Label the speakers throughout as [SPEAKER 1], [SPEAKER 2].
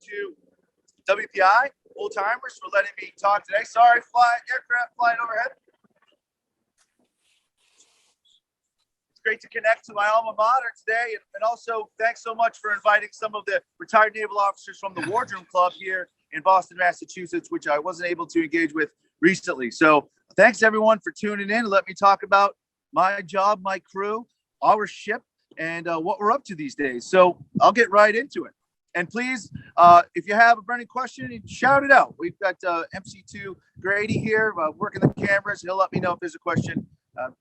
[SPEAKER 1] to WPI old timers for letting me talk today. Sorry, aircraft flying overhead. It's great to connect to my alma mater today, and also thanks so much for inviting some of the retired naval officers from the Wardroom Club here in Boston, Massachusetts, which I wasn't able to engage with recently. So thanks everyone for tuning in. Let me talk about my job, my crew, our ship, and what we're up to these days. So I'll get right into it. And please, if you have a burning question, shout it out. We've got MC2 Grady here working the cameras. He'll let me know if there's a question,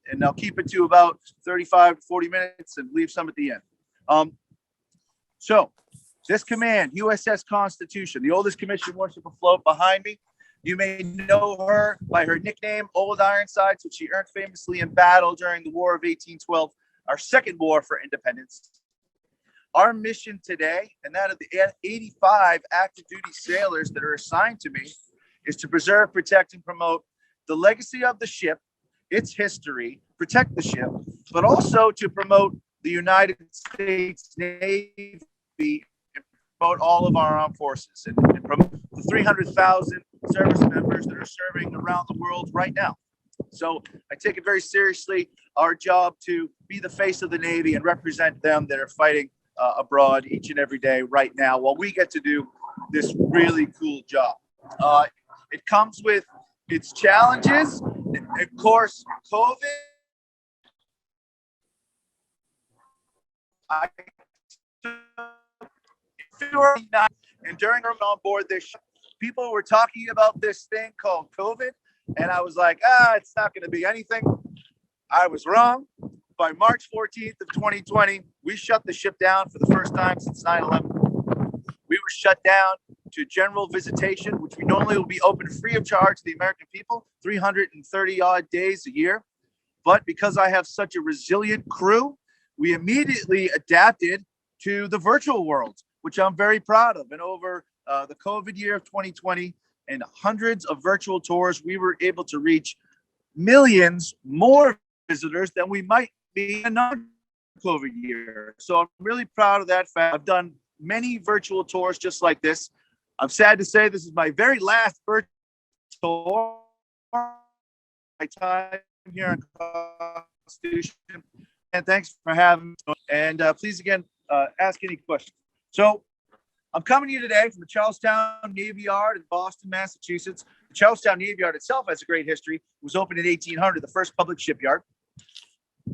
[SPEAKER 1] and I'll keep it to about 35 to 40 minutes and leave some at the end. So this command, USS Constitution, the oldest commissioned warship afloat behind me. You may know her by her nickname, Old Ironsides, which she earned famously in battle during the War of 1812, our second war for independence. Our mission today, and that of the 85 active duty sailors that are assigned to me, is to preserve, protect, and promote the legacy of the ship, its history, protect the ship, but also to promote the United States Navy and promote all of our armed forces and promote the 300,000 service members that are serving around the world right now. So I take it very seriously, our job to be the face of the Navy and represent them that are fighting abroad each and every day right now while we get to do this really cool job. It comes with its challenges. Of course, COVID. And during our on board this, people were talking about this thing called COVID, and I was like, it's not going to be anything. I was wrong. By March 14th of 2020, we shut the ship down for the first time since 9/11. We were shut down to general visitation, which we normally will be open free of charge to the American people, 330 odd days a year. But because I have such a resilient crew, we immediately adapted to the virtual world, which I'm very proud of. And over the COVID year of 2020 and hundreds of virtual tours, we were able to reach millions more visitors than we might be in another COVID year. So I'm really proud of that fact. I've done many virtual tours just like this. I'm sad to say this is my very last virtual tour. My time here in Constitution. And thanks for having me. And please, again, ask any questions. So I'm coming to you today from the Charlestown Navy Yard in Boston, Massachusetts. The Charlestown Navy Yard itself has a great history. It was opened in 1800, the first public shipyard.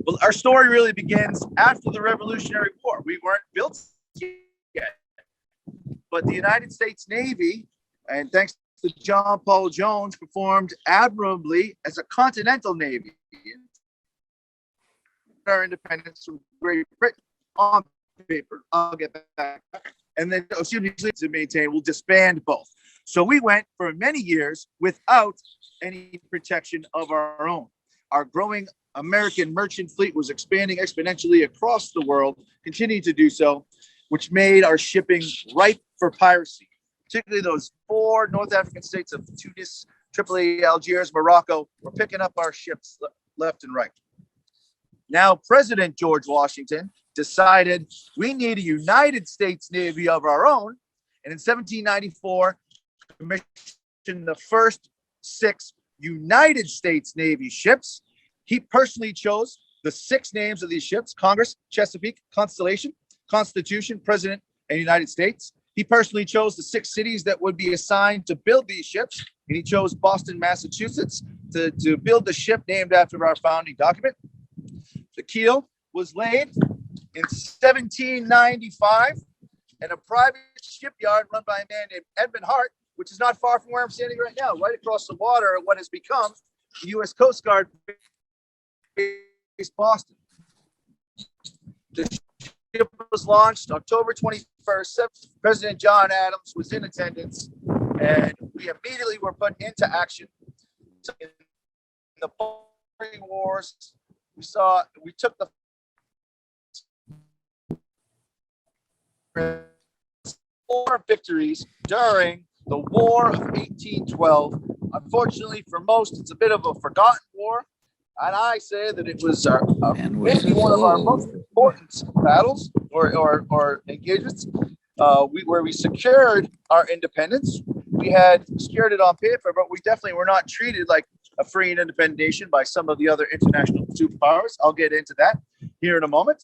[SPEAKER 1] Well, our story really begins after the Revolutionary War. We weren't built yet, but the United States Navy, and thanks to John Paul Jones, performed admirably as a continental navy. Our independence from Great Britain on paper. I'll get back. And then, to maintain, we'll disband both. So we went for many years without any protection of our own. Our growing American merchant fleet was expanding exponentially across the world, continuing to do so, which made our shipping ripe for piracy, particularly those 4 North African states of Tunis, Tripoli, Algiers, Morocco were picking up our ships left and right. Now, President George Washington decided we need a United States Navy of our own, and in 1794, commissioned the first 6 United States Navy ships. He personally chose the 6 names of these ships: Congress, Chesapeake, Constellation, Constitution, President, and United States. He personally chose the 6 cities that would be assigned to build these ships, and he chose Boston, Massachusetts, to build the ship named after our founding document. The keel was laid in 1795 in a private shipyard run by a man named Edmund Hart, which is not far from where I'm standing right now, right across the water at what has become the U.S. Coast Guard base, Boston. The ship was launched October 21st. President John Adams was in attendance, and we immediately were put into action. In the wars, we took the 4 victories during the War of 1812. Unfortunately, for most, it's a bit of a forgotten war, and I say that it was maybe one of our most important battles or engagements. where we secured our independence. We had secured it on paper, but we definitely were not treated like a free and independent nation by some of the other international superpowers. I'll get into that here in a moment.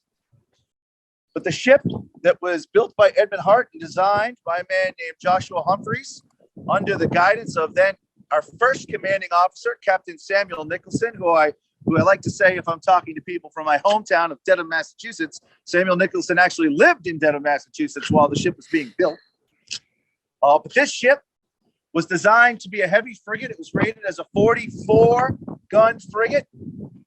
[SPEAKER 1] But the ship that was built by Edmund Hart and designed by a man named Joshua Humphreys under the guidance of then our first commanding officer, Captain Samuel Nicholson, who I like to say, if I'm talking to people from my hometown of Dedham, Massachusetts, Samuel Nicholson actually lived in Dedham, Massachusetts while the ship was being built. But this ship was designed to be a heavy frigate. It was rated as a 44-gun frigate.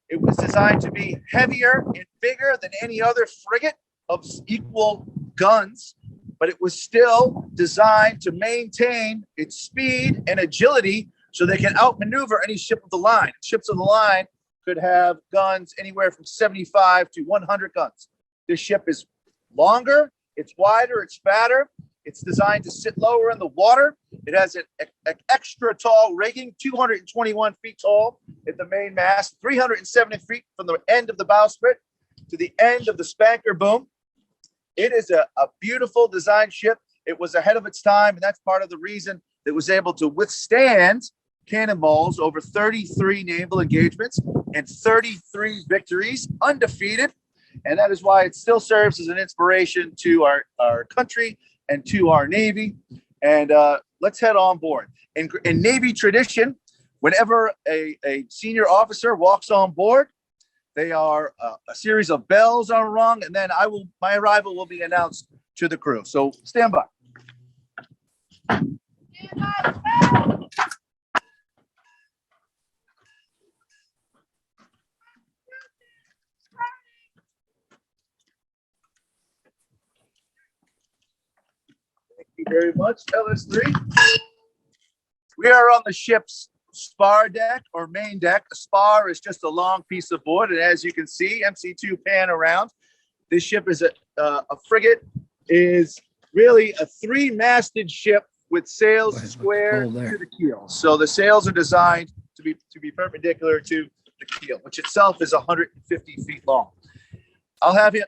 [SPEAKER 1] It was designed to be heavier and bigger than any other frigate of equal guns, but it was still designed to maintain its speed and agility so they can outmaneuver any ship of the line. Ships of the line could have guns anywhere from 75 to 100 guns. This ship is longer, it's wider, it's fatter. It's designed to sit lower in the water. It has an extra tall rigging, 221 feet tall at the main mast, 370 feet from the end of the bowsprit to the end of the spanker boom. It is a beautiful design ship. It was ahead of its time, and that's part of the reason it was able to withstand cannonballs over 33 naval engagements and 33 victories, undefeated. And that is why it still serves as an inspiration to our country and to our Navy. And let's head on board. In Navy tradition, whenever a senior officer walks on board, they are a series of bells are rung, and then my arrival will be announced to the crew. So stand by. Thank you very much, LS3. We are on the ship's spar deck or main deck. A spar is just a long piece of wood, and as you can see, MC2 pan around. This ship is a frigate, is really a three-masted ship with sails square to the keel. So the sails are designed to be perpendicular to the keel, which itself is 150 feet long. I'll have it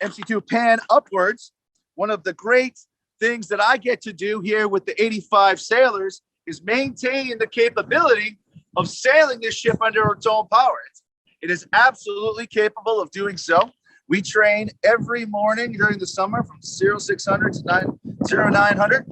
[SPEAKER 1] MC2 pan upwards. One of the great things that I get to do here with the 85 sailors is maintain the capability of sailing this ship under its own power. It is absolutely capable of doing so. We train every morning during the summer from 0600 to 0900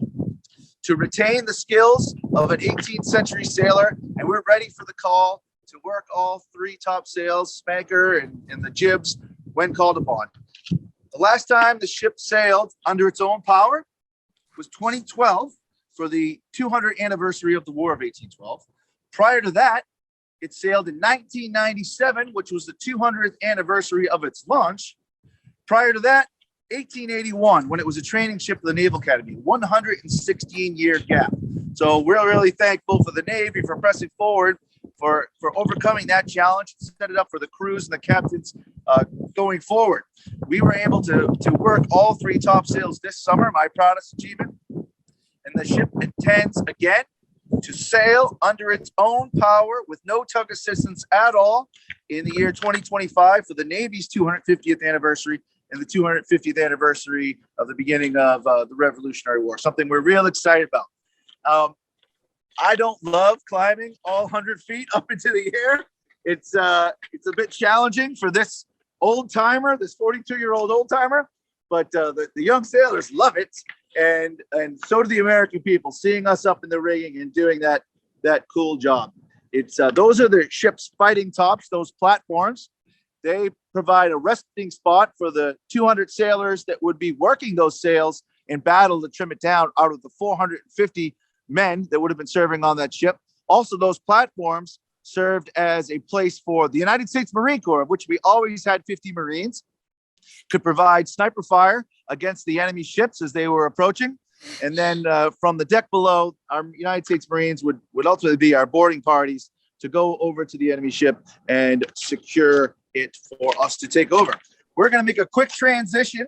[SPEAKER 1] to retain the skills of an 18th century sailor, and we're ready for the call to work all three top sails, spanker and the jibs, when called upon. The last time the ship sailed under its own power was 2012 for the 200th anniversary of the War of 1812. Prior to that, it sailed in 1997, which was the 200th anniversary of its launch. Prior to that, 1881, when it was a training ship of the Naval Academy, 116-year gap. So we're really thankful for the Navy for pressing forward, for overcoming that challenge, set it up for the crews and the captains going forward. We were able to work all three top sails this summer, my proudest achievement. And the ship intends again to sail under its own power with no tug assistance at all in the year 2025 for the Navy's 250th anniversary and the 250th anniversary of the beginning of the Revolutionary War, something we're real excited about. I don't love climbing all 100 feet up into the air. It's a bit challenging for this old timer, this 42-year-old old timer, but the young sailors love it. And so do the American people, seeing us up in the rigging and doing that cool job. It's those are the ship's fighting tops, those platforms. They provide a resting spot for the 200 sailors that would be working those sails in battle to trim it down out of the 450 men that would have been serving on that ship. Also, those platforms served as a place for the United States Marine Corps, of which we always had 50 Marines, could provide sniper fire against the enemy ships as they were approaching. And then from the deck below, our United States Marines would ultimately be our boarding parties to go over to the enemy ship and secure it for us to take over. We're going to make a quick transition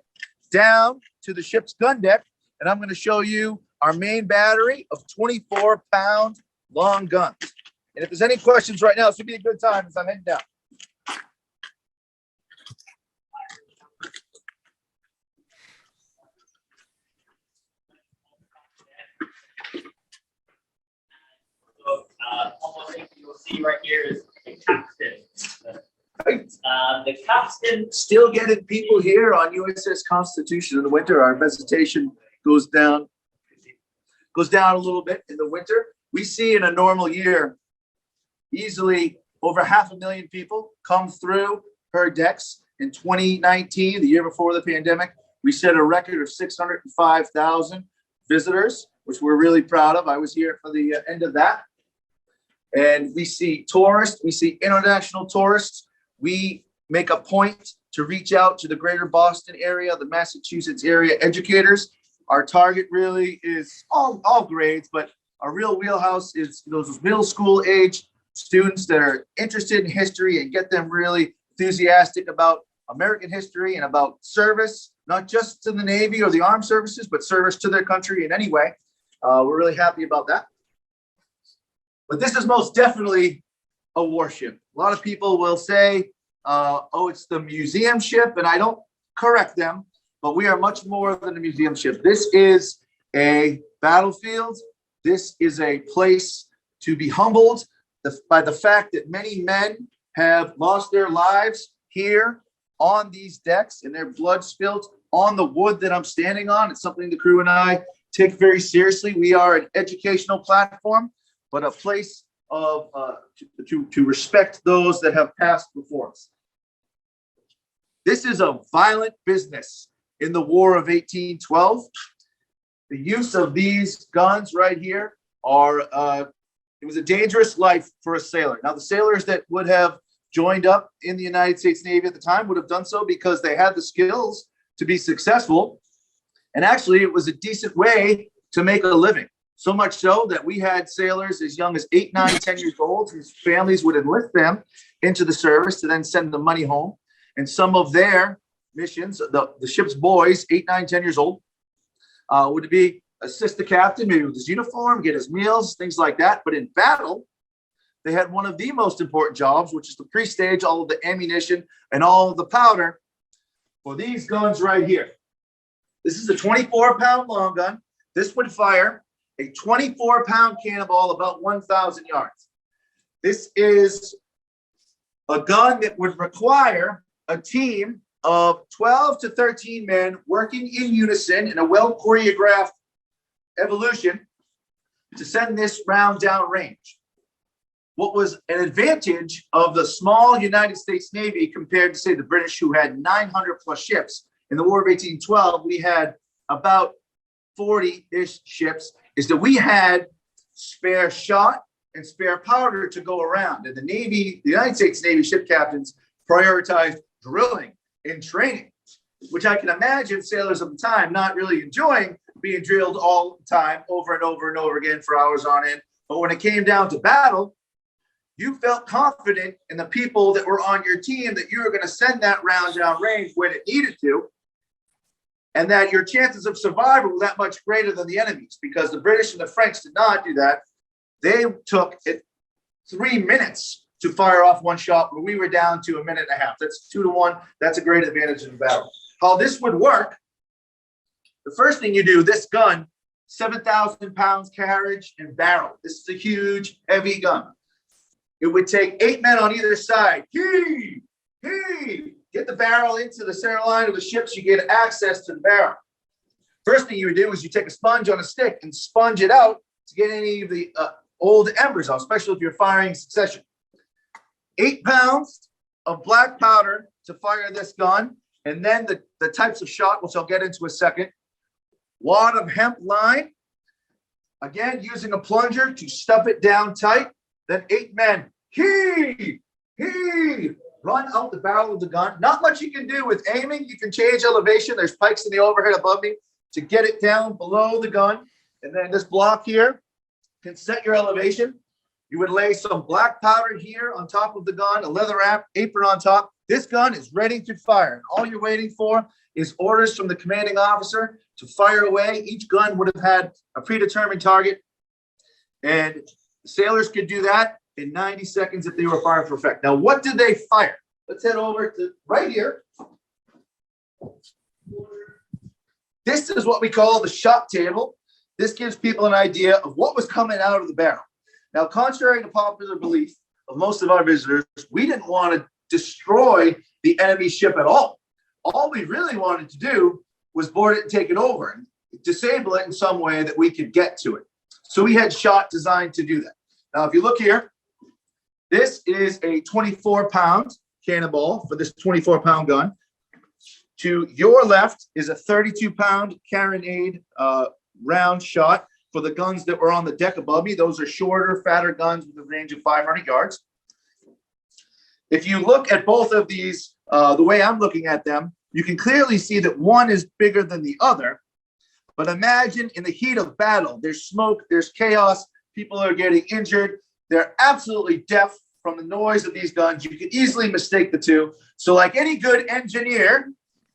[SPEAKER 1] down to the ship's gun deck, and I'm going to show you our main battery of 24-pound long guns. And if there's any questions right now, this would be a good time as I'm heading down.
[SPEAKER 2] see right here is the capstan. The capstan.
[SPEAKER 1] Still getting people here on USS Constitution in the winter. Our visitation goes down a little bit in the winter. We see in a normal year, easily over 500,000 people come through her decks. In 2019, the year before the pandemic, we set a record of 605,000 visitors, which we're really proud of. I was here for the end of that. And we see tourists, we see international tourists. We make a point to reach out to the greater Boston area, the Massachusetts area educators. Our target really is all grades, but our real wheelhouse is those middle school age students that are interested in history and get them really enthusiastic about American history and about service, not just to the Navy or the armed services, but service to their country in any way. We're really happy about that. But this is most definitely a warship. A lot of people will say, oh, it's the museum ship, and I don't correct them, but we are much more than a museum ship. This is a battlefield. This is a place to be humbled by the fact that many men have lost their lives here on these decks and their blood spilled on the wood that I'm standing on. It's something the crew and I take very seriously. We are an educational platform, but a place of to respect those that have passed before us. This is a violent business in the War of 1812. The use of these guns right here are it was a dangerous life for a sailor. Now, the sailors that would have joined up in the United States Navy at the time would have done so because they had the skills to be successful. And actually, it was a decent way to make a living. So much so that we had sailors as young as 8, 9, 10 years old whose families would enlist them into the service to then send the money home. And some of their missions, the ship's boys, 8, 9, 10 years old, would be assist the captain, maybe with his uniform, get his meals, things like that. But in battle, they had one of the most important jobs, which is to pre-stage all of the ammunition and all of the powder for these guns right here. This is a 24-pound long gun. This would fire a 24-pound cannonball about 1,000 yards. This is a gun that would require a team of 12 to 13 men working in unison in a well-choreographed evolution to send this round down range. What was an advantage of the small United States Navy compared to, say, the British, who had 900 plus ships in the War of 1812, we had about 40-ish ships, is that we had spare shot and spare powder to go around. And the Navy, the United States Navy ship captains prioritized drilling and training, which I can imagine sailors of the time not really enjoying being drilled all the time over and over and over again for hours on end. But when it came down to battle, you felt confident in the people that were on your team that you were going to send that round down range when it needed to, and that your chances of survival were that much greater than the enemy's, because the British and the French did not do that. They took it 3 minutes to fire off one shot, where we were down to 1.5 minutes. That's 2 to 1. That's a great advantage in the battle. How this would work, the first thing you do, this gun, 7,000 pounds carriage and barrel. This is a huge, heavy gun. It would take 8 men on either side. Get the barrel into the center line of the ship so you get access to the barrel. First thing you would do is you take a sponge on a stick and sponge it out to get any of the old embers out, especially if you're firing in succession. 8 pounds of black powder to fire this gun, and then the types of shot, which I'll get into a second. Wad of hemp line, again, using a plunger to stuff it down tight. Then 8 men, run out the barrel of the gun. Not much you can do with aiming. You can change elevation. There's pikes in the overhead above me to get it down below the gun. And then this block here can set your elevation. You would lay some black powder here on top of the gun, a leather apron on top. This gun is ready to fire. And all you're waiting for is orders from the commanding officer to fire away. Each gun would have had a predetermined target. And sailors could do that in 90 seconds if they were firing for effect. Now, what did they fire? Let's head over to right here. This is what we call the shot table. This gives people an idea of what was coming out of the barrel. Now, contrary to popular belief, of most of our visitors, we didn't want to destroy the enemy ship at all. All we really wanted to do was board it and take it over and disable it in some way that we could get to it. So we had shot designed to do that. Now, if you look here, this is a 24-pound cannonball for this 24-pound gun. To your left is a 32-pound carronade round shot for the guns that were on the deck above me. Those are shorter, fatter guns with a range of 500 yards. If you look at both of these, the way I'm looking at them, you can clearly see that one is bigger than the other. But imagine in the heat of battle, there's smoke, there's chaos, people are getting injured. They're absolutely deaf from the noise of these guns. You can easily mistake the two. So like any good engineer,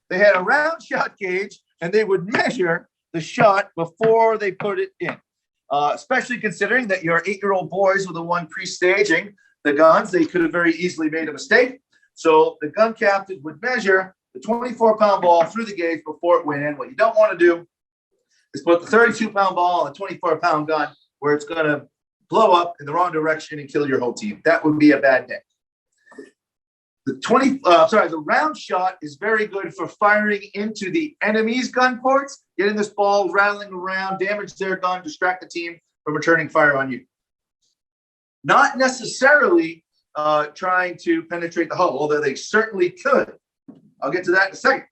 [SPEAKER 1] they had a round shot gauge and they would measure the shot before they put it in. Especially considering that your 8-year-old boys were the one pre-staging the guns, they could have very easily made a mistake. So the gun captain would measure the 24-pound ball through the gauge before it went in. What you don't want to do is put the 32-pound ball on a 24-pound gun where it's going to blow up in the wrong direction and kill your whole team. That would be a bad day. The round shot is very good for firing into the enemy's gun ports, getting this ball rattling around, damage their gun, distract the team from returning fire on you. Not necessarily trying to penetrate the hull, although they certainly could. I'll get to that in a second.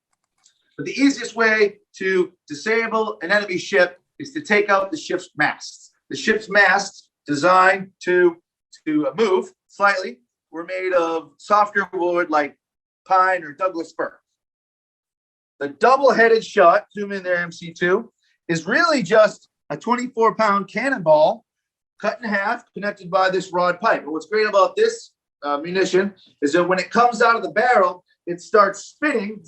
[SPEAKER 1] But the easiest way to disable an enemy ship is to take out the ship's masts. The ship's masts, designed to move slightly, were made of softer wood like pine or Douglas fir. The double-headed shot, zoom in there, MC2, is really just a 24-pound cannonball cut in half, connected by this rod pipe. But what's great about this munition is that when it comes out of the barrel, it starts spinning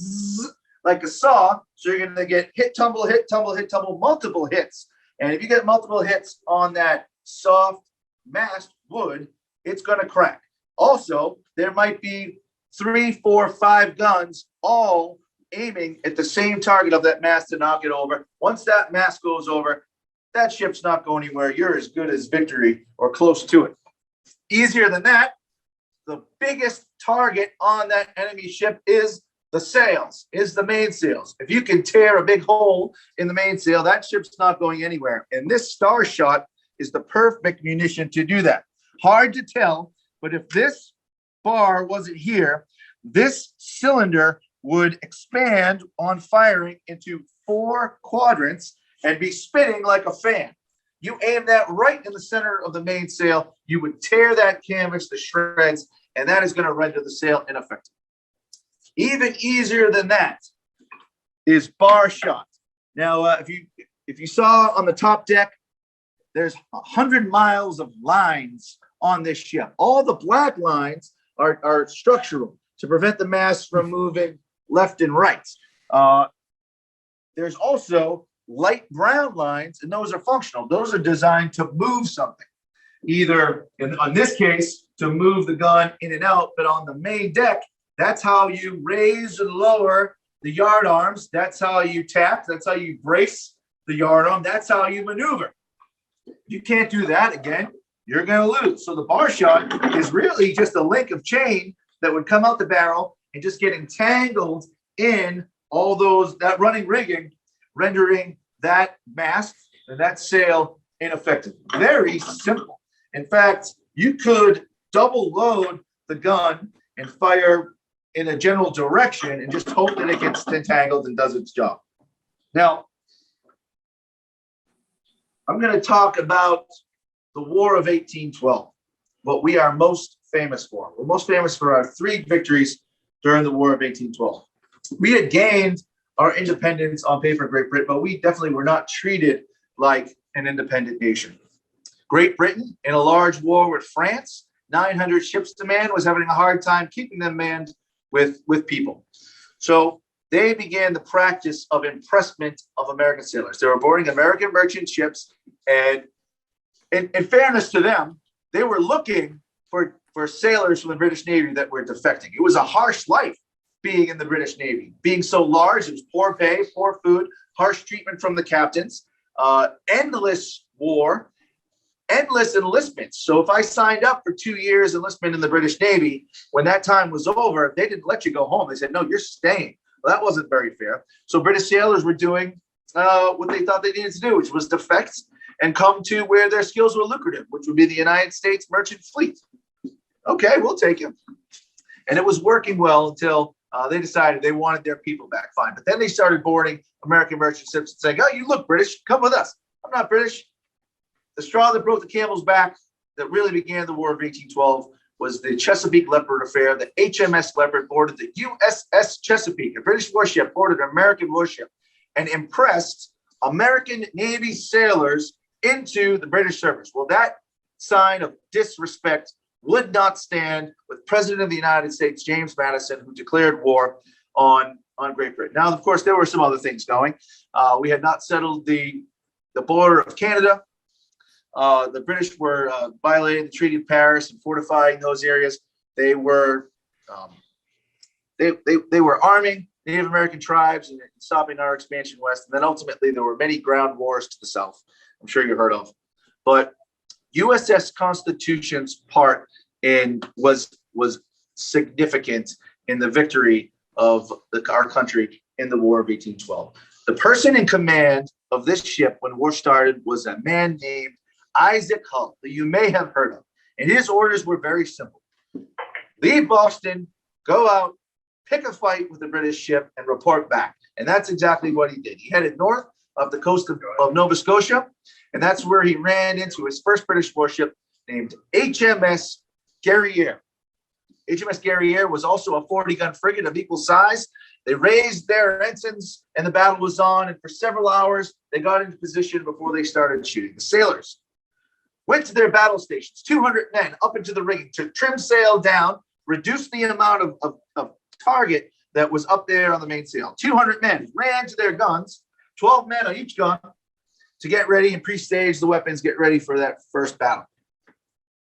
[SPEAKER 1] like a saw. So you're going to get hit, tumble, multiple hits. And if you get multiple hits on that soft mast wood, it's going to crack. Also, there might be 3, 4, 5 guns all aiming at the same target of that mast to knock it over. Once that mast goes over, that ship's not going anywhere. You're as good as victory or close to it. Easier than that, the biggest target on that enemy ship is the sails, is the mainsails. If you can tear a big hole in the mainsail, that ship's not going anywhere. And this star shot is the perfect munition to do that. Hard to tell, but if this bar wasn't here, this cylinder would expand on firing into 4 quadrants and be spinning like a fan. You aim that right in the center of the mainsail, you would tear that canvas to shreds, and that is going to render the sail ineffective. Even easier than that is bar shot. Now, if you saw on the top deck, there's 100 miles of lines on this ship. All the black lines are structural to prevent the mast from moving left and right. There's also light brown lines, and those are functional. Those are designed to move something, either in this case to move the gun in and out, but on the main deck, that's how you raise and lower the yard arms. That's how you tap. That's how you brace the yard arm. That's how you maneuver. You can't do that again, you're going to lose. So the bar shot is really just a link of chain that would come out the barrel and just get entangled in all that running rigging, rendering that mast and that sail ineffective. Very simple. In fact, you could double load the gun and fire in a general direction and just hope that it gets entangled and does its job. Now, I'm going to talk about the War of 1812, what we are most famous for. We're most famous for our 3 victories during the War of 1812. We had gained our independence on paper, Great Britain, but we definitely were not treated like an independent nation. Great Britain, in a large war with France, 900 ships to man, was having a hard time keeping them manned with people. So they began the practice of impressment of American sailors. They were boarding American merchant ships, and in fairness to them, they were looking for sailors from the British Navy that were defecting. It was a harsh life being in the British Navy. Being so large, it was poor pay, poor food, harsh treatment from the captains, endless war, endless enlistments. So if I signed up for 2 years enlistment in the British Navy, when that time was over, they didn't let you go home. They said, no, you're staying. Well, that wasn't very fair. So British sailors were doing what they thought they needed to do, which was defect and come to where their skills were lucrative, which would be the United States Merchant Fleet. Okay, we'll take it. And it was working well until they decided they wanted their people back. Fine. But then they started boarding American merchant ships and saying, oh, you look British, come with us. I'm not British. The straw that broke the camel's back that really began the War of 1812 was the Chesapeake Leopard affair. The HMS Leopard boarded the USS Chesapeake, a British warship, boarded an American warship, and impressed American Navy sailors into the British service. Well, that sign of disrespect would not stand with President of the United States, James Madison, who declared war on Great Britain. Now, of course, there were some other things going. We had not settled the border of Canada. The British were violating the Treaty of Paris and fortifying those areas. They were they were arming Native American tribes and stopping our expansion west. And then ultimately, there were many ground wars to the south. I'm sure you heard of, but USS Constitution's part was significant in the victory of our country in the War of 1812. The person in command of this ship when war started was a man named Isaac Hull, that you may have heard of. And his orders were very simple. Leave Boston, go out, pick a fight with the British ship, and report back. And that's exactly what he did. He headed north of the coast of Nova Scotia, and that's where he ran into his first British warship named HMS Guerriere. HMS Guerriere was also a 40-gun frigate of equal size. They raised their ensigns, and the battle was on, and for several hours, they got into position before they started shooting. The sailors went to their battle stations, 200 men up into the rigging to trim sail down, reduce the amount of target that was up there on the mainsail. 200 men ran to their guns, 12 men on each gun, to get ready and pre-stage the weapons, get ready for that first battle.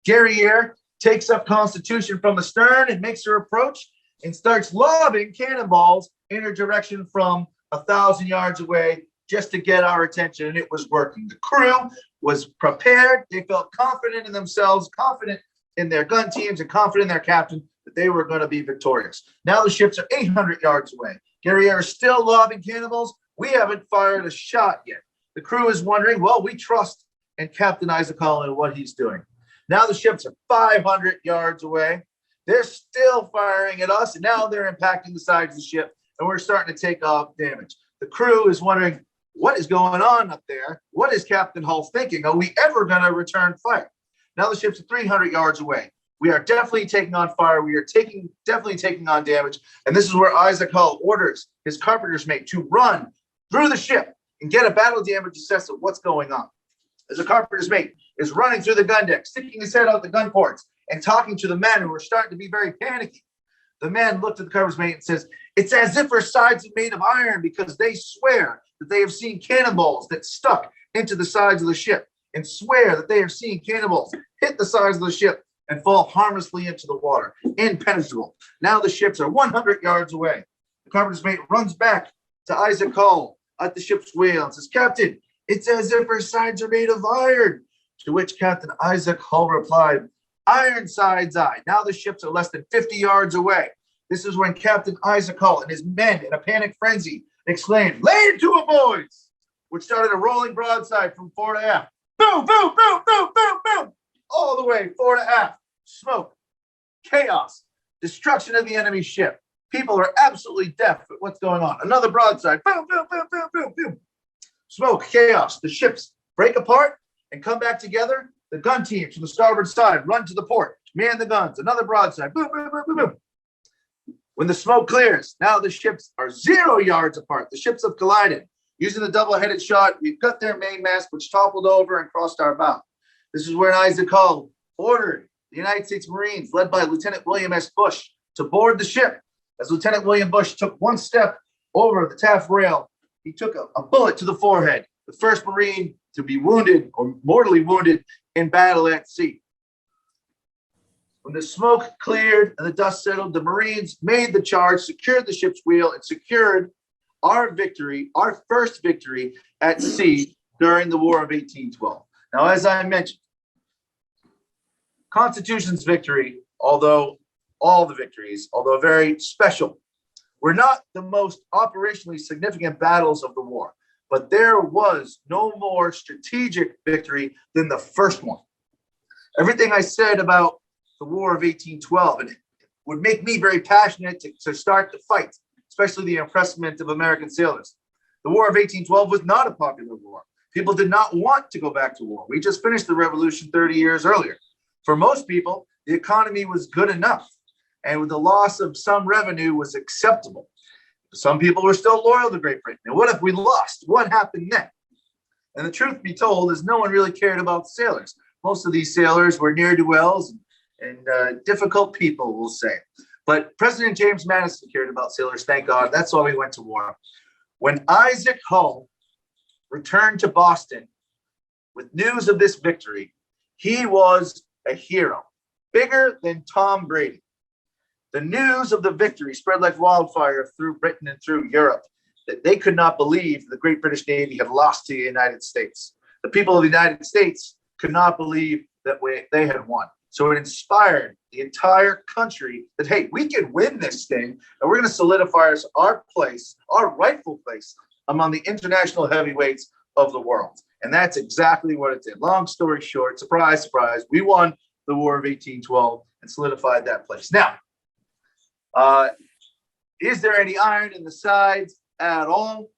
[SPEAKER 1] Guerriere takes up Constitution from the stern and makes her approach and starts lobbing cannonballs in her direction from 1,000 yards away just to get our attention, and it was working. The crew was prepared. They felt confident in themselves, confident in their gun teams, and confident in their captain that they were going to be victorious. Now the ships are 800 yards away. Guerriere is still lobbing cannonballs. We haven't fired a shot yet. The crew is wondering, well, we trust in Captain Isaac Hull and what he's doing. Now the ships are 500 yards away. They're still firing at us, and now they're impacting the sides of the ship, and we're starting to take off damage. The crew is wondering, what is going on up there? What is Captain Hull thinking? Are we ever going to return fire? Now the ships are 300 yards away. We are definitely taking on fire. We are definitely taking on damage. And this is where Isaac Hull orders his carpenter's mate to run through the ship and get a battle damage assessment of what's going on. As the carpenter's mate is running through the gun deck, sticking his head out the gun ports and talking to the men who are starting to be very panicky. The man looked at the carpenter's mate and says, it's as if our sides are made of iron, because they swear that they have seen cannonballs that stuck into the sides of the ship, and swear that they have seen cannonballs hit the sides of the ship and fall harmlessly into the water, impenetrable. Now the ships are 100 yards away. The carpenter's mate runs back to Isaac Hull at the ship's wheel and says, Captain, it's as if our sides are made of iron. To which Captain Isaac Hull replied, iron sides I. Now the ships are less than 50 yards away. This is when Captain Isaac Hull and his men, in a panic frenzy, exclaimed, lay to it, boys, which started a rolling broadside from fore to aft. Boom, boom, boom, boom, boom, boom, all the way fore to aft. Smoke, chaos, destruction of the enemy ship. People are absolutely deaf at what's going on. Another broadside. Boom, boom, boom, boom, boom, boom. Smoke, chaos. The ships break apart and come back together. The gun teams from the starboard side run to the port, man the guns. Another broadside. Boom, boom, boom, boom, boom. When the smoke clears, now the ships are 0 yards apart. The ships have collided. Using the double-headed shot, we've cut their mainmast, which toppled over and crossed our bow. This is where Isaac Hull ordered the United States Marines, led by Lieutenant William S. Bush, to board the ship. As Lieutenant William Bush took one step over the taffrail, he took a bullet to the forehead, the first Marine to be wounded or mortally wounded in battle at sea. When the smoke cleared and the dust settled, the Marines made the charge, secured the ship's wheel, and secured our victory, our first victory at sea during the War of 1812. Now, as I mentioned, Constitution's victory, although all the victories, although very special, were not the most operationally significant battles of the war, but there was no more strategic victory than the first one. Everything I said about the War of 1812, and it would make me very passionate to start the fight, especially the impressment of American sailors. The War of 1812 was not a popular war. People did not want to go back to war. We just finished the revolution 30 years earlier. For most people, the economy was good enough, and with the loss of some revenue was acceptable. Some people were still loyal to Great Britain. And what if we lost? What happened then? And the truth be told is no one really cared about sailors. Most of these sailors were ne'er-do-wells and difficult people, we'll say. But President James Madison cared about sailors, thank God. That's why we went to war. When Isaac Hull returned to Boston with news of this victory, he was a hero, bigger than Tom Brady. The news of the victory spread like wildfire through Britain and through Europe, that they could not believe the great British Navy had lost to the United States. The people of the United States could not believe that they had won. So it inspired the entire country that, hey, we can win this thing, and we're going to solidify our place, our rightful place among the international heavyweights of the world. And that's exactly what it did. Long story short, surprise, surprise, we won the War of 1812 and solidified that place. Now, is there any iron in the sides at all?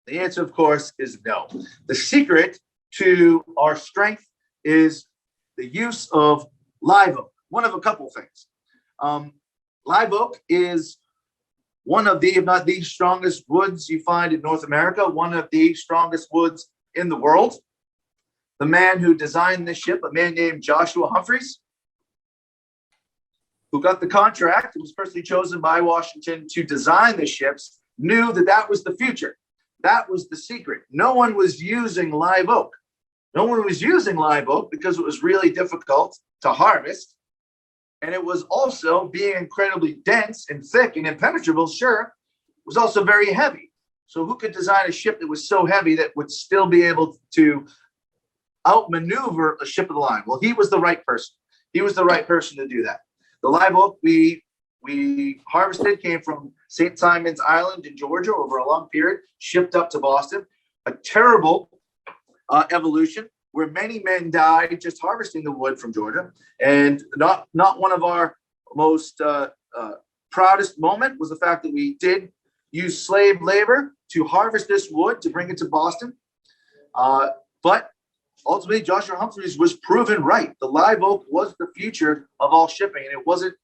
[SPEAKER 1] The answer, of course, is no. The secret to our strength is the use of live oak, one of a couple things. Live oak is one of the, if not the strongest woods you find in North America, one of the strongest woods in the world. The man who designed this ship, a man named Joshua Humphreys, who got the contract and was personally chosen by Washington to design the ships, knew that that was the future. That was the secret. No one was using live oak. No one was using live oak because it was really difficult to harvest. And it was also, being incredibly dense and thick and impenetrable, sure, was also very heavy. So who could design a ship that was so heavy that would still be able to outmaneuver a ship of the line? Well, he was the right person. He was the right person to do that. The live oak we harvested came from St. Simon's Island in Georgia over a long period, shipped up to Boston. A terrible evolution where many men died just harvesting the wood from Georgia. And not one of our most proudest moment was the fact that we did use slave labor to harvest this wood to bring it to Boston. But ultimately, Joshua Humphreys was proven right. The live oak was the future of all shipping. And it wasn't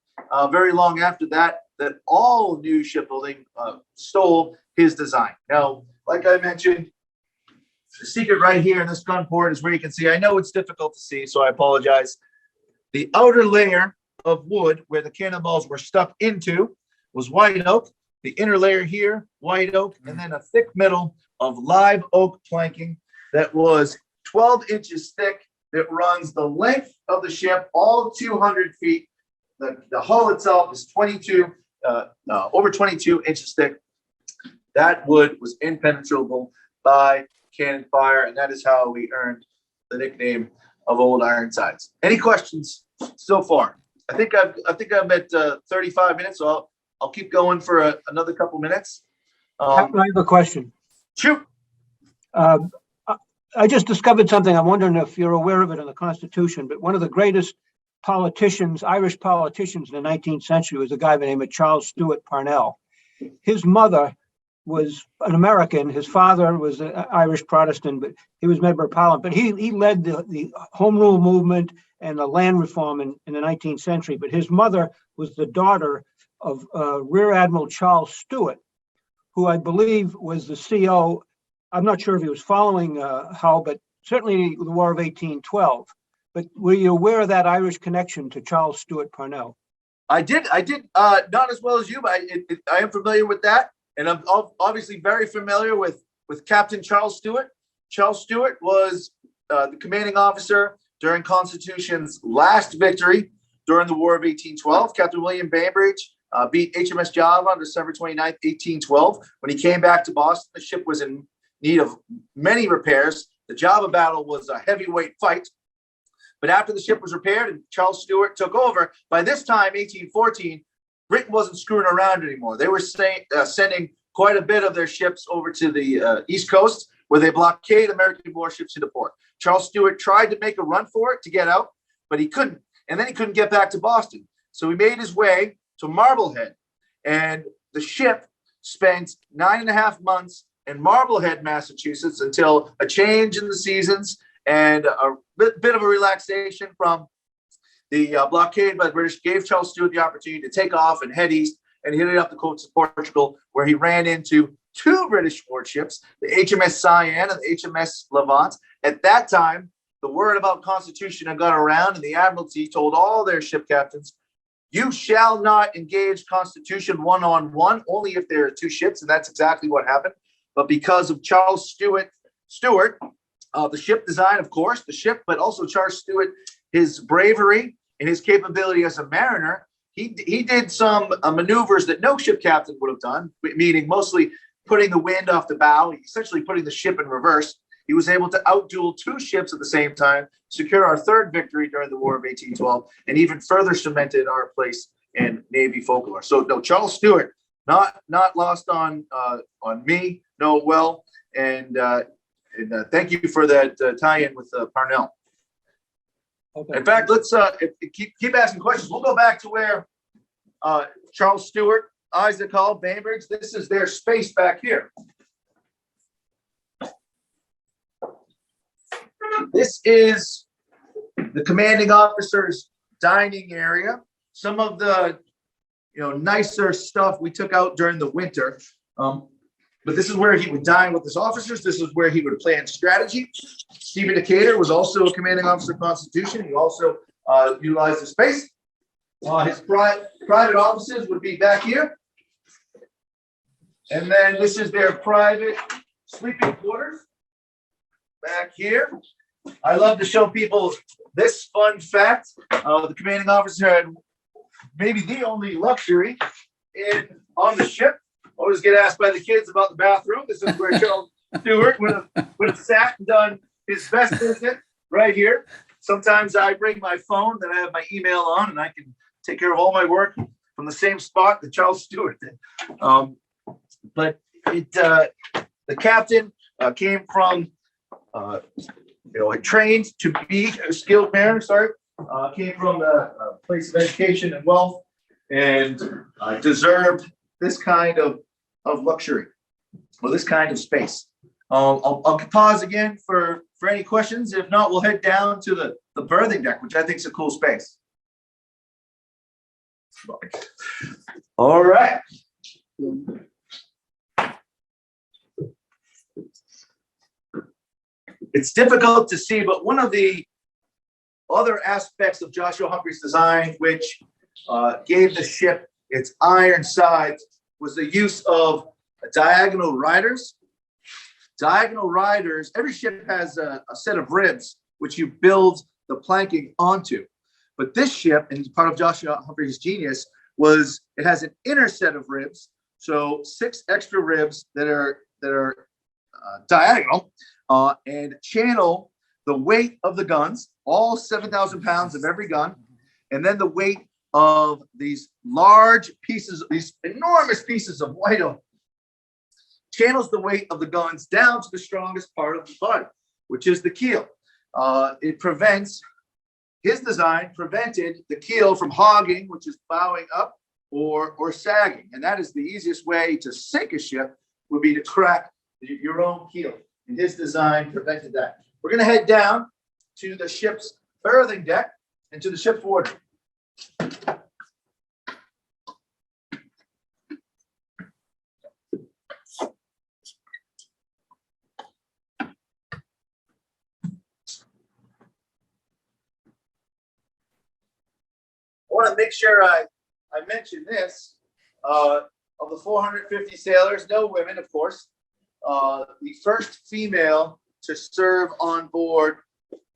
[SPEAKER 1] very long after that that all new shipbuilding stole his design. Now, like I mentioned, the secret right here in this gun port is where you can see, I know it's difficult to see, so I apologize. The outer layer of wood where the cannonballs were stuck into was white oak. The inner layer here, white oak, and then a thick middle of live oak planking that was 12 inches thick, that runs the length of the ship, all 200 feet. The hull itself is over 22 inches thick. That wood was impenetrable by cannon fire, and that is how we earned the nickname of Old Ironsides. Any questions so far? I think I'm at 35 minutes, so I'll keep going for another couple minutes.
[SPEAKER 3] I have a question.
[SPEAKER 1] Shoot.
[SPEAKER 3] I just discovered something. I'm wondering if you're aware of it in the Constitution, but one of the greatest politicians, Irish politicians in the 19th century was a guy by the name of Charles Stewart Parnell. His mother was an American. His father was an Irish Protestant, but he was member of Parliament. But he led the Home Rule movement and the land reform in the 19th century. But his mother was the daughter of Rear Admiral Charles Stewart, who I believe was the CO. I'm not sure if he was following Hull, but certainly the War of 1812. But were you aware of that Irish connection to Charles Stewart Parnell?
[SPEAKER 1] I did not as well as you, but I am familiar with that. And I'm obviously very familiar with Captain Charles Stewart. Charles Stewart was the commanding officer during Constitution's last victory during the War of 1812. Captain William Bainbridge beat HMS Java on December 29th, 1812. When he came back to Boston, the ship was in need of many repairs. The Java battle was a heavyweight fight But after the ship was repaired and Charles Stewart took over, by this time, 1814, Britain wasn't screwing around anymore. They were sending quite a bit of their ships over to the East Coast, where they blockade American warships into port. Charles Stewart tried to make a run for it to get out, but he couldn't. And then he couldn't get back to Boston. So he made his way to Marblehead. And the ship spent 9.5 months in Marblehead, Massachusetts, until a change in the seasons and a bit of a relaxation from the blockade by the British gave Charles Stewart the opportunity to take off and head east, and he headed up the coast of Portugal, where he ran into 2 British warships, the HMS Cyane and the HMS Levant. At that time, the word about Constitution had got around, and the Admiralty told all their ship captains, you shall not engage Constitution one-on-one, only if there are 2 ships, and that's exactly what happened. But because of Charles Stewart, the ship design, of course, the ship, but also Charles Stewart, his bravery and his capability as a mariner, he did some maneuvers that no ship captain would have done, meaning mostly putting the wind off the bow, essentially putting the ship in reverse. He was able to outduel 2 ships at the same time, secure our 3rd victory during the War of 1812, and even further cemented our place in Navy folklore. So, no, Charles Stewart, not lost on me, no, well, and thank you for that tie-in with Parnell.
[SPEAKER 3] Okay.
[SPEAKER 1] In fact, let's keep asking questions. We'll go back to where Charles Stewart, Isaac Hall, Bainbridge, this is their space back here. This is the commanding officer's dining area. Some of the nicer stuff we took out during the winter. But this is where he would dine with his officers. This is where he would plan strategy. Stephen Decatur was also a commanding officer of Constitution. He also utilized the space. His private offices would be back here. And then this is their private sleeping quarters back here. I love to show people this fun fact. The commanding officer had maybe the only luxury on the ship. Always get asked by the kids about the bathroom. This is where Charles Stewart would have sat and done his best visit right here. Sometimes I bring my phone that I have my email on, and I can take care of all my work from the same spot that Charles Stewart did. But the captain came from, trained to be a skilled mariner. Came from a place of education and wealth, and deserved this kind of luxury, or this kind of space. I'll pause again for any questions. If not, we'll head down to the berthing deck, which I think is a cool space. All right. It's difficult to see, but one of the other aspects of Joshua Humphrey's design, which gave the ship its iron sides, was the use of diagonal riders. Diagonal riders, every ship has a set of ribs, which you build the planking onto. But this ship, and part of Joshua Humphrey's genius, was it has an inner set of ribs, so 6 extra ribs that are diagonal, and channel the weight of the guns, all 7,000 pounds of every gun, and then the weight of these large pieces, these enormous pieces of white oak, channels the weight of the guns down to the strongest part of the body, which is the keel. His design prevented the keel from hogging, which is bowing up or sagging. And that is the easiest way to sink a ship, would be to crack your own keel. And his design prevented that. We're going to head down to the ship's berthing deck and to the ship's wardroom. I want to make sure I mention this. Of the 450 sailors, no women, of course. The first female to serve on board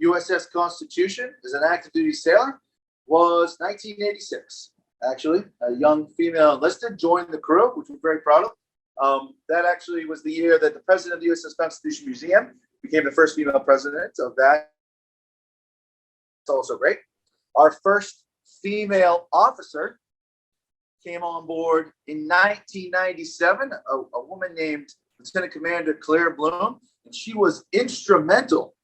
[SPEAKER 1] USS Constitution as an active duty sailor was 1986. Actually, a young female enlisted, joined the crew, which we're very proud of. That actually was the year that the president of the USS Constitution Museum became the first female president of that also great. Our first female officer came on board in 1997, a woman named Lieutenant Commander Claire Bloom, and she was instrumental.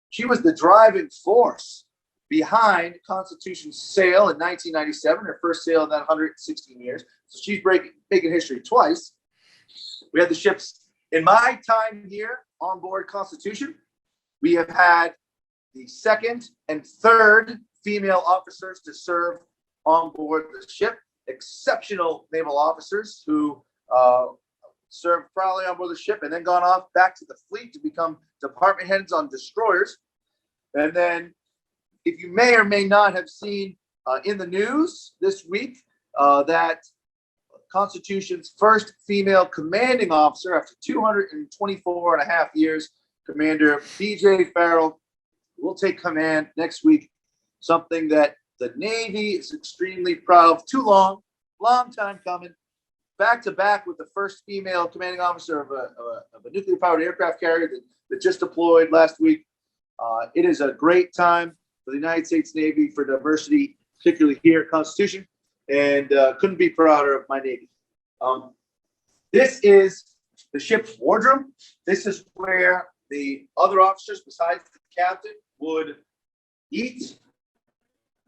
[SPEAKER 1] She was the driving force behind Constitution's sail in 1997, her first sail in that 116 years. So she's making history twice. We had the ships in my time here on board Constitution. We have had the second and third female officers to serve on board the ship. Exceptional naval officers who served proudly on board the ship and then gone off back to the fleet to become department heads on destroyers. And then, if you may or may not have seen in the news this week, that Constitution's first female commanding officer after 224 and a half years, Commander B.J. Farrell, will take command next week, something that the Navy is extremely proud of. Too long time coming. Back to back with the first female commanding officer of a nuclear powered aircraft carrier that just deployed last week. It is a great time for the United States Navy for diversity, particularly here at Constitution, and couldn't be prouder of my Navy. This is the ship's wardroom. This is where the other officers besides the captain would eat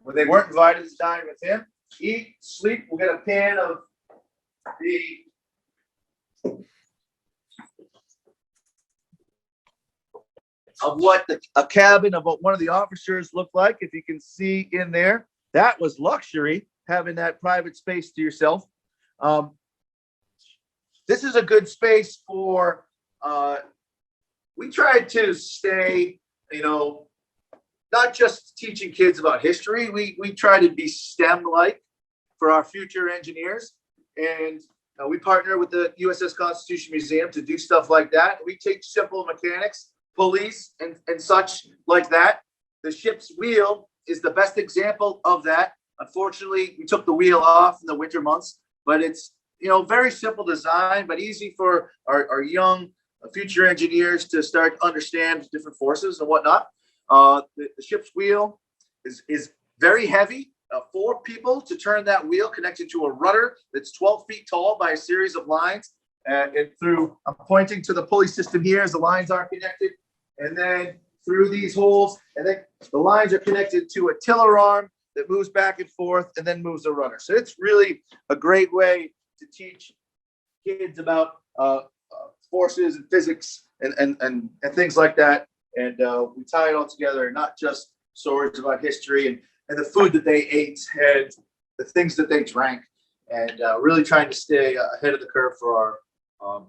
[SPEAKER 1] when they weren't invited to dine with him. Eat, sleep. We'll get a pan of what a cabin of what one of the officers looked like. If you can see in there, that was luxury, having that private space to yourself. This is a good space for, we tried to stay, not just teaching kids about history. We try to be STEM-like for our future engineers. And we partner with the USS Constitution Museum to do stuff like that. We teach simple mechanics, pulleys, and such like that. The ship's wheel is the best example of that. Unfortunately, we took the wheel off in the winter months, but it's, very simple design, but easy for our young future engineers to start to understand different forces and whatnot. The ship's wheel is very heavy. 4 people to turn that wheel connected to a rudder that's 12 feet tall by a series of lines. And I'm pointing to the pulley system here as the lines are connected. And then through these holes, and then the lines are connected to a tiller arm that moves back and forth and then moves the rudder. So it's really a great way to teach kids about forces and physics and things like that. And we tie it all together, not just stories about history and the food that they ate and the things that they drank, and really trying to stay ahead of the curve for our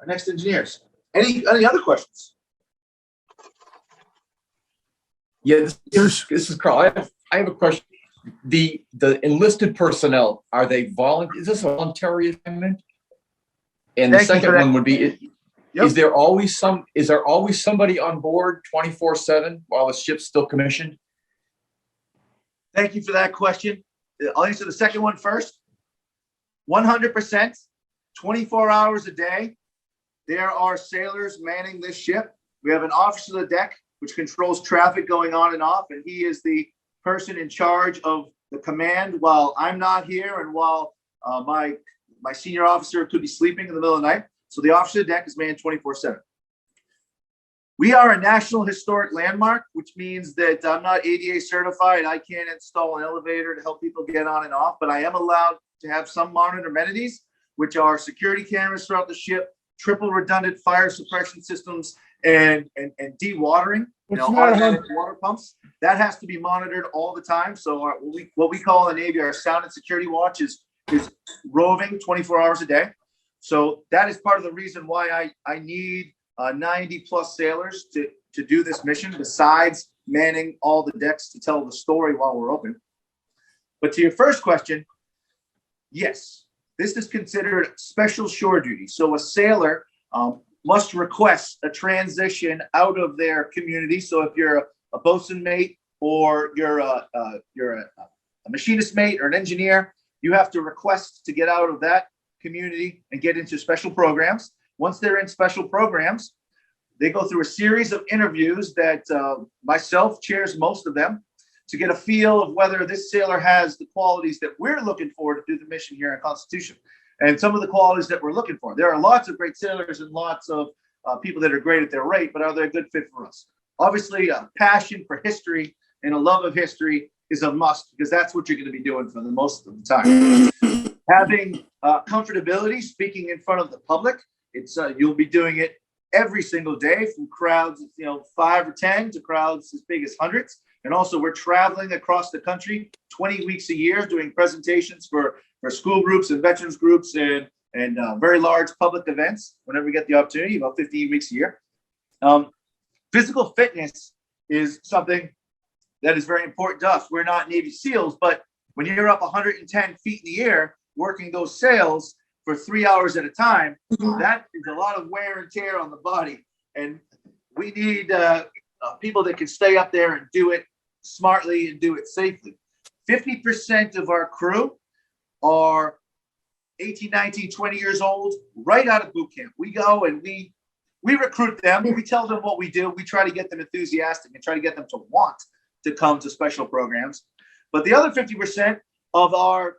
[SPEAKER 1] next engineers. Any other questions?
[SPEAKER 4] Yeah, this is Carl. I have a question. The enlisted personnel, are they volunteer? Is this a voluntary assignment? And the second one would be,
[SPEAKER 1] Yep.
[SPEAKER 4] is there always somebody on board 24/7 while the ship's still commissioned?
[SPEAKER 1] Thank you for that question. I'll answer the second one first. 100%, 24 hours a day, there are sailors manning this ship. We have an officer of the deck, which controls traffic going on and off, and he is the person in charge of the command while I'm not here and while my senior officer could be sleeping in the middle of the night. So the officer of the deck is manned 24/7. We are a National Historic Landmark, which means that I'm not ADA certified. I can't install an elevator to help people get on and off, but I am allowed to have some modern amenities, which are security cameras throughout the ship, triple redundant fire suppression systems, and dewatering, automatic water pumps. That has to be monitored all the time. So what we call in the Navy our sound and security watch is roving 24 hours a day. So that is part of the reason why I need 90 plus sailors to do this mission, besides manning all the decks to tell the story while we're open. But to your first question, yes, this is considered special shore duty. So a sailor must request a transition out of their community. So if you're a bosun mate or you're a machinist mate or an engineer, you have to request to get out of that community and get into special programs. Once they're in special programs, They go through a series of interviews that myself chairs most of them to get a feel of whether this sailor has the qualities that we're looking for to do the mission here in Constitution. And some of the qualities that we're looking for. There are lots of great sailors and lots of people that are great at their rate, but are they a good fit for us? Obviously, a passion for history and a love of history is a must, because that's what you're going to be doing for the most of the time. Having comfortability speaking in front of the public, it's you'll be doing it every single day, from crowds, 5 or 10 to crowds as big as hundreds. And also, we're traveling across the country 20 weeks a year doing presentations for school groups and veterans groups and very large public events whenever we get the opportunity, about 15 weeks a year. Physical fitness is something that is very important to us. We're not Navy SEALs, but when you're up 110 feet in the air working those sails for 3 hours at a time, that is a lot of wear and tear on the body. And we need people that can stay up there and do it smartly and do it safely. 50% of our crew are 18, 19, 20 years old, right out of boot camp. We go and we recruit them. We tell them what we do. We try to get them enthusiastic and try to get them to want to come to special programs. But the other 50% of our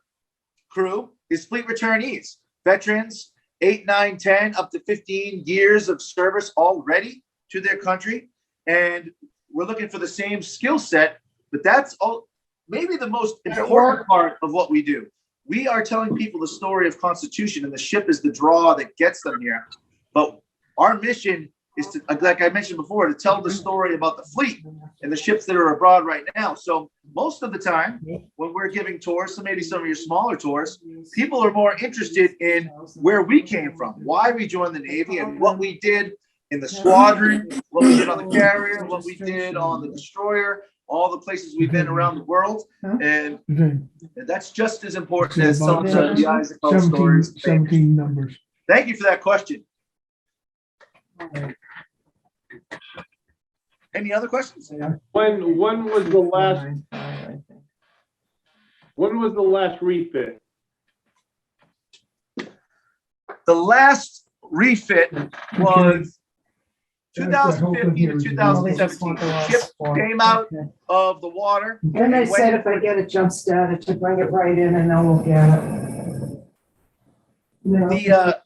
[SPEAKER 1] crew is fleet returnees, veterans, 8, 9, 10, up to 15 years of service already to their country. And we're looking for the same skill set, but that's all, maybe the most important part of what we do. We are telling people the story of Constitution, and the ship is the draw that gets them here. But our mission is to, like I mentioned before, to tell the story about the fleet and the ships that are abroad right now. So most of the time when we're giving tours, so maybe some of your smaller tours, people are more interested in where we came from, why we joined the Navy, and what we did in the squadron, what we did on the carrier, what we did on the destroyer, all the places we've been around the world. And that's just as important as some of the Isaac stories.
[SPEAKER 5] 17 numbers.
[SPEAKER 1] Thank you for that question. Any other questions?
[SPEAKER 6] When was the last refit?
[SPEAKER 1] The last refit was 2015 to 2017. The ship came out of the water.
[SPEAKER 7] And they said if I get it jump started to bring it right in and then we'll get it. No,
[SPEAKER 1] The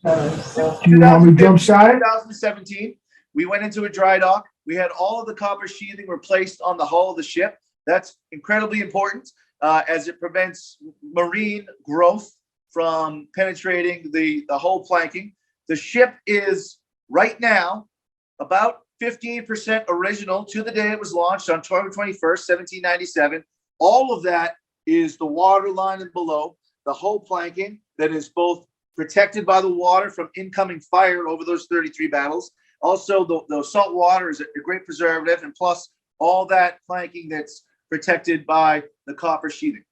[SPEAKER 5] Do you want me to jump start it?
[SPEAKER 1] 2017, we went into a dry dock. We had all of the copper sheathing replaced on the hull of the ship. That's incredibly important as it prevents marine growth from penetrating the hull planking. The ship is right now about 15% original to the day it was launched on October 21st, 1797. All of that is the water line and below, the hull planking that is both protected by the water from incoming fire over those 33 battles. Also, the salt water is a great preservative, and plus all that planking that's protected by the copper sheathing.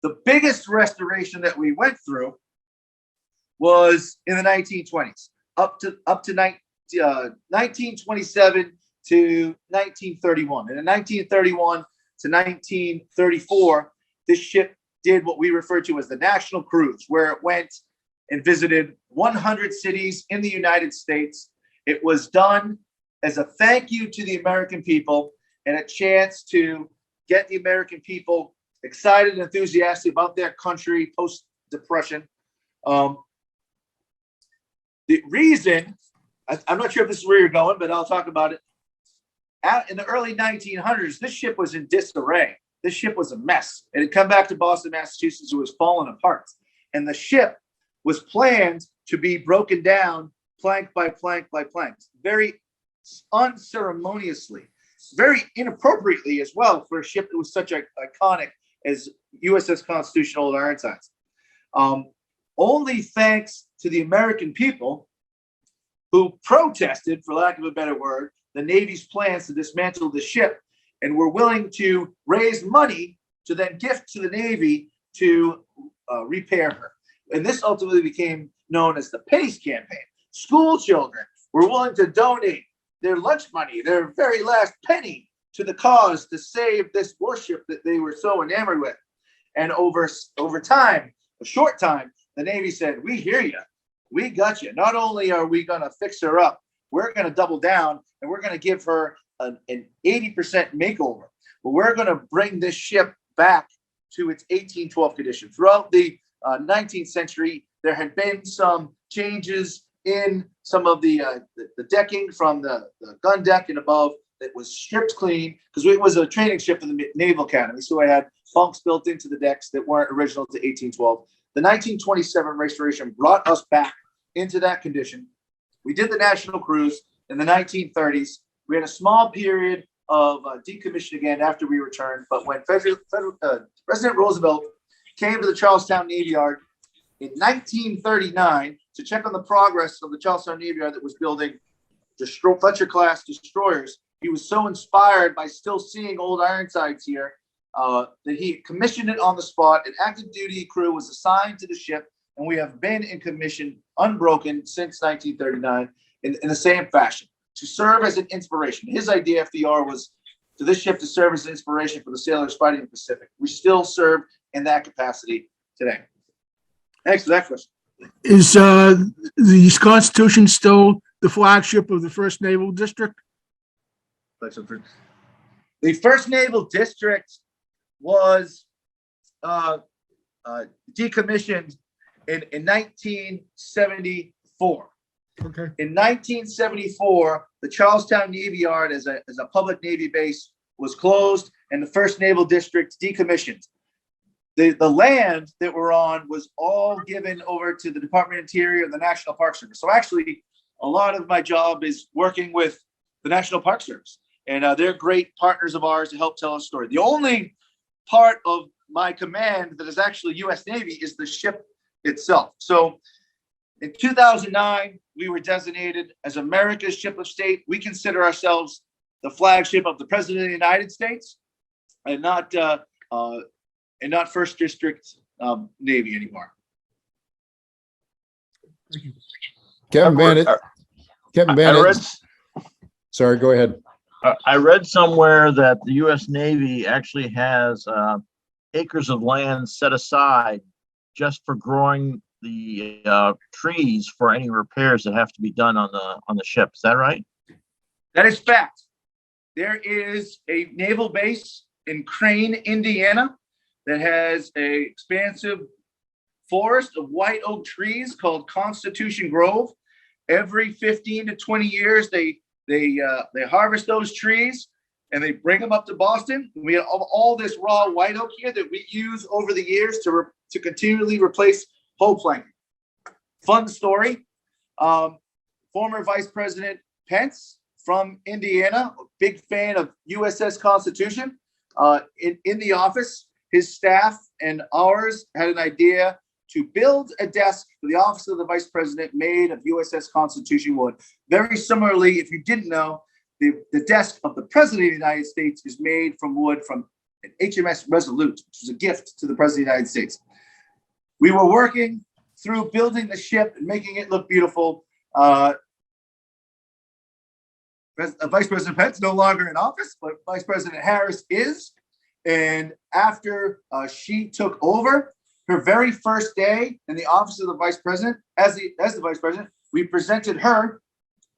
[SPEAKER 1] The biggest restoration that we went through was in the 1920s, up to 1927 to 1931. And in 1931 to 1934, this ship did what we refer to as the National Cruise, where it went and visited 100 cities in the United States. It was done as a thank you to the American people and a chance to get the American people excited and enthusiastic about their country post-Depression. The reason, I'm not sure if this is where you're going, but I'll talk about it. In the early 1900s, this ship was in disarray. This ship was a mess. It had come back to Boston, Massachusetts. It was falling apart. And the ship was planned to be broken down plank by plank by plank, very unceremoniously, very inappropriately as well for a ship that was such iconic as USS Constitution Old Ironsides. Only thanks to the American people who protested, for lack of a better word, the Navy's plans to dismantle the ship and were willing to raise money to then gift to the Navy to repair her. And this ultimately became known as the Pace Campaign. School children were willing to donate their lunch money, their very last penny, to the cause to save this warship that they were so enamored with. And over time, a short time, the Navy said, "We hear you. We got you. Not only are we going to fix her up, we're going to double down and we're going to give her an 80% makeover. But we're going to bring this ship back to its 1812 condition. Throughout the 19th century, there had been some changes in some of the decking from the gun deck and above that was stripped clean because it was a training ship for the Naval Academy. So I had bunks built into the decks that weren't original to 1812. The 1927 restoration brought us back into that condition. We did the national cruise in the 1930s. We had a small period of decommission again after we returned, but when President Roosevelt came to the Charlestown Navy Yard in 1939 to check on the progress of the Charlestown Navy Yard that was building Fletcher-class destroyers, he was so inspired by still seeing old Ironsides here that he commissioned it on the spot. An active duty crew was assigned to the ship, and we have been in commission unbroken since 1939 in the same fashion to serve as an inspiration. His idea, FDR, was for this ship to serve as an inspiration for the sailors fighting in the Pacific. We still serve in that capacity today. Thanks for that question.
[SPEAKER 5] Is the Constitution still the flagship of the First Naval District?
[SPEAKER 1] The First Naval District was decommissioned in 1974.
[SPEAKER 5] Okay.
[SPEAKER 1] In 1974, the Charlestown Navy Yard as a public Navy base was closed and the First Naval District decommissioned. The land that we're on was all given over to the Department of Interior and the National Park Service. So actually, a lot of my job is working with the National Park Service. And they're great partners of ours to help tell a story. The only part of my command that is actually U.S. Navy is the ship itself. So in 2009, we were designated as America's ship of state. We consider ourselves the flagship of the President of the United States and not First District Navy anymore.
[SPEAKER 8] Kevin Bennett. Sorry, go ahead.
[SPEAKER 9] I read somewhere that the U.S. Navy actually has acres of land set aside just for growing the trees for any repairs that have to be done on the ship. Is that right?
[SPEAKER 1] That is fact. There is a naval base in Crane, Indiana, that has an expansive forest of white oak trees called Constitution Grove. Every 15 to 20 years, they harvest those trees and they bring them up to Boston. We have all this raw white oak here that we use over the years to continually replace whole planking. Fun story. Former Vice President Pence from Indiana, a big fan of USS Constitution. In the office, his staff and ours had an idea to build a desk for the office of the vice president made of USS Constitution wood. Very similarly, if you didn't know, the desk of the president of the United States is made from wood from an HMS Resolute, which was a gift to the president of the United States. We were working through building the ship and making it look beautiful. Vice President Pence no longer in office, but Vice President Harris is. And after she took over, her very first day in the office of the vice president, as the vice president, we presented her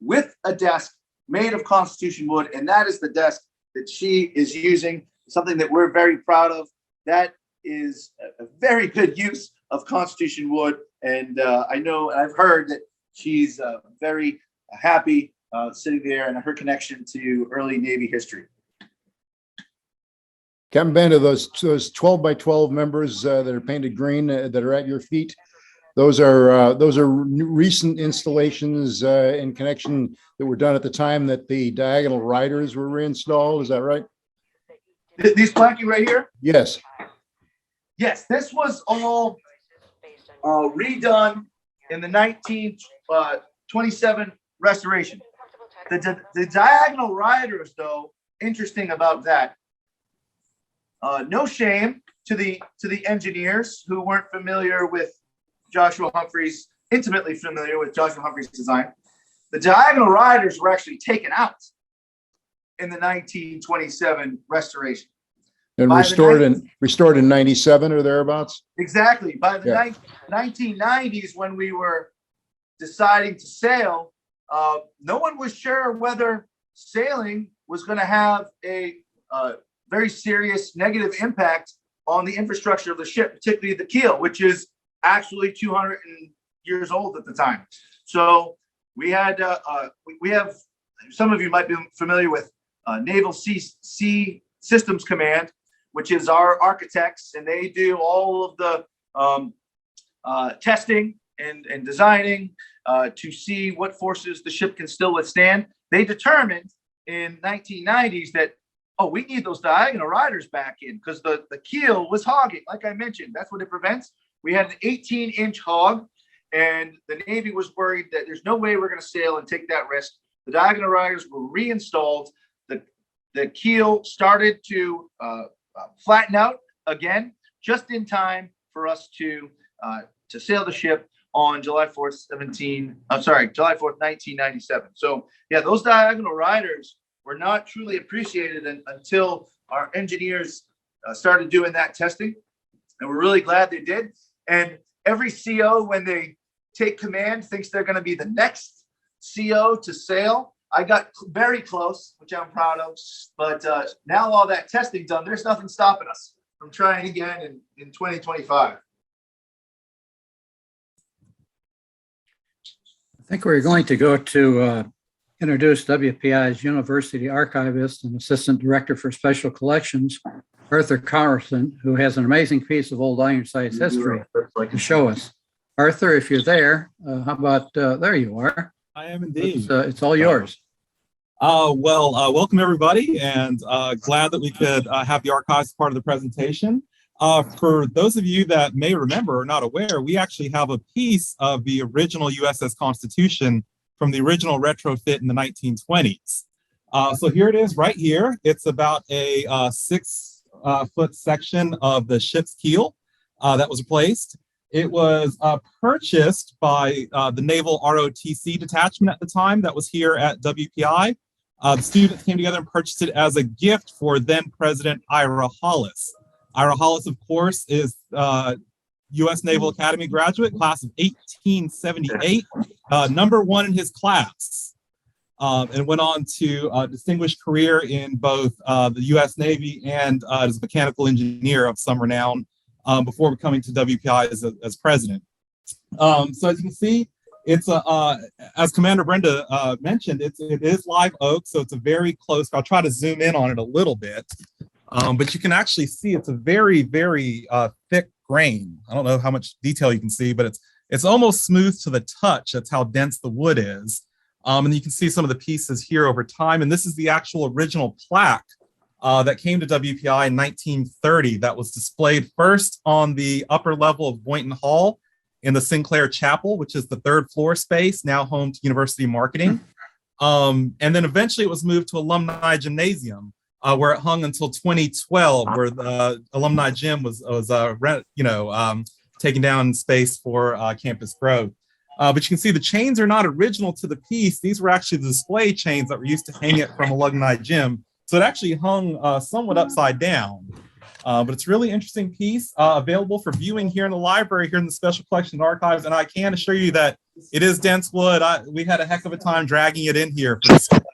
[SPEAKER 1] with a desk made of Constitution wood, and that is the desk that she is using, something that we're very proud of. That is a very good use of Constitution wood, and I know, and I've heard that she's very happy sitting there and her connection to early Navy history.
[SPEAKER 8] Kevin Bennett, those 12 by 12 members that are painted green that are at your feet, those are recent installations in connection that were done at the time that the diagonal riders were reinstalled. Is that right?
[SPEAKER 1] These planking right here?
[SPEAKER 8] Yes.
[SPEAKER 1] Yes, this was all redone in the 1927 restoration. The diagonal riders, though, interesting about that. No shame to the engineers who weren't familiar with intimately familiar with Joshua Humphrey's design. The diagonal riders were actually taken out in the 1927 restoration.
[SPEAKER 8] And restored in 97 or thereabouts?
[SPEAKER 1] Exactly. By the 1990s, when we were deciding to sail, no one was sure whether sailing was going to have a very serious negative impact on the infrastructure of the ship, particularly the keel, which is actually 200 years old at the time. So we had, we have, some of you might be familiar with Naval Sea Systems Command, which is our architects, and they do all of the testing and designing to see what forces the ship can still withstand. They determined in 1990s that, oh, we need those diagonal riders back in because the keel was hogging. Like I mentioned, that's what it prevents. We had an 18-inch hog, and the Navy was worried that there's no way we're going to sail and take that risk. The diagonal riders were reinstalled. The keel started to flatten out again, just in time for us to sail the ship on July 4th, 1997. So yeah, those diagonal riders were not truly appreciated until our engineers started doing that testing. And we're really glad they did. And every CO, when they take command, thinks they're going to be the next CO to sail. I got very close, which I'm proud of. But now all that testing done, there's nothing stopping us from trying again in 2025.
[SPEAKER 10] I think we're going to go to introduce WPI's University Archivist and Assistant Director for Special Collections, Arthur Carlson, who has an amazing piece of Old Ironsides history to show us. Arthur, if you're there, how about, there you are.
[SPEAKER 11] I am indeed.
[SPEAKER 10] It's all yours.
[SPEAKER 11] Welcome everybody, and glad that we could have the archives part of the presentation. For those of you that may remember or not aware, we actually have a piece of the original USS Constitution from the original retrofit in the 1920s. So here it is right here. It's about a 6-foot section of the ship's keel that was replaced. It was purchased by the Naval ROTC detachment at the time that was here at WPI. The students came together and purchased it as a gift for then President Ira Hollis. Ira Hollis, of course, is U.S. Naval Academy graduate, class of 1878, #1 in his class, and went on to a distinguished career in both the U.S. Navy and as a mechanical engineer of some renown before coming to WPI as president. So as you can see, it's as Commander Brenda mentioned, it is live oak, so it's a very close. I'll try to zoom in on it a little bit, but you can actually see it's a very, very thick grain. I don't know how much detail you can see, but it's almost smooth to the touch. That's how dense the wood is. And you can see some of the pieces here over time. And this is the actual original plaque that came to WPI in 1930 that was displayed first on the upper level of Boynton Hall in the Sinclair Chapel, which is the 3rd floor space, now home to University Marketing. And then eventually it was moved to Alumni Gymnasium, where it hung until 2012, where the Alumni Gym was taken down space for campus growth. But you can see the chains are not original to the piece. These were actually the display chains that were used to hang it from Alumni Gym. So it actually hung somewhat upside down. But it's a really interesting piece, available for viewing here in the library, here in the Special Collections Archives. And I can assure you that it is dense wood. We had a heck of a time dragging it in here for this. But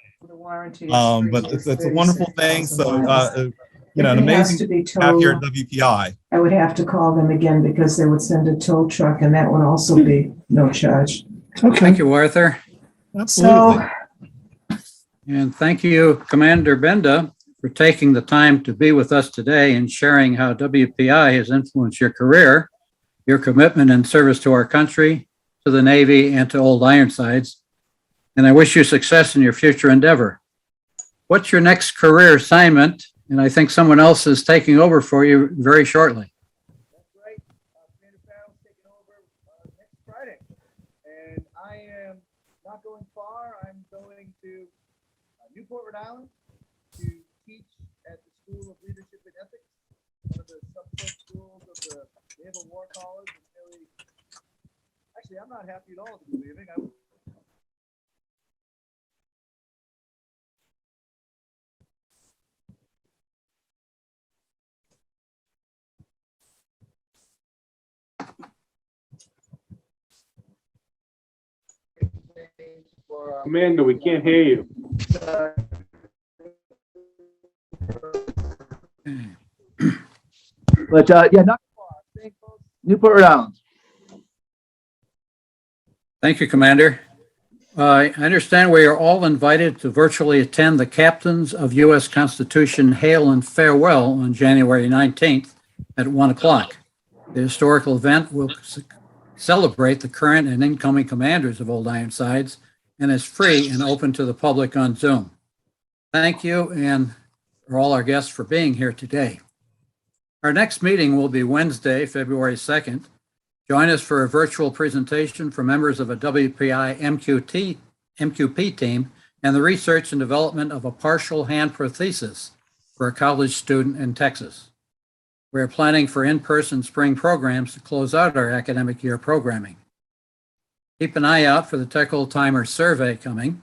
[SPEAKER 11] it's a wonderful thing. So, an amazing to have here at WPI.
[SPEAKER 7] I would have to call them again because they would send a tow truck, and that would also be no charge.
[SPEAKER 10] Okay. Thank you, Arthur.
[SPEAKER 11] Absolutely.
[SPEAKER 10] And thank you, Commander Benda, for taking the time to be with us today and sharing how WPI has influenced your career, your commitment and service to our country, to the Navy, and to Old Ironsides. And I wish you success in your future endeavor. What's your next career assignment? And I think someone else is taking over for you very shortly.
[SPEAKER 1] That's right. Commander Farrell's taking over next Friday. And I am not going far. I'm going to Newport, Rhode Island to teach at the School of Leadership and Ethics, one of the sub schools of the Naval War College. Actually, I'm not happy at all to be leaving.
[SPEAKER 6] Commander, we can't hear you.
[SPEAKER 1] But yeah, not far. Newport, Rhode Island.
[SPEAKER 10] Thank you, Commander. I understand we are all invited to virtually attend the Captains of U.S. Constitution Hail and Farewell on January 19th at 1 o'clock. The historical event will celebrate the current and incoming commanders of Old Ironsides and is free and open to the public on Zoom. Thank you and for all our guests for being here today. Our next meeting will be Wednesday, February 2nd. Join us for a virtual presentation from members of a WPI MQP team and the research and development of a partial hand prosthesis for a college student in Texas. We are planning for in-person spring programs to close out our academic year programming. Keep an eye out for the Tech Old Timer survey coming.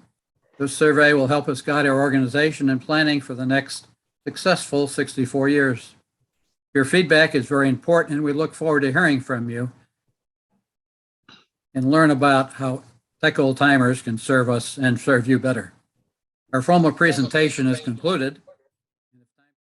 [SPEAKER 10] This survey will help us guide our organization in planning for the next successful 64 years. Your feedback is very important, and we look forward to hearing from you and learn about how Tech Old Timers can serve us and serve you better. Our formal presentation is concluded.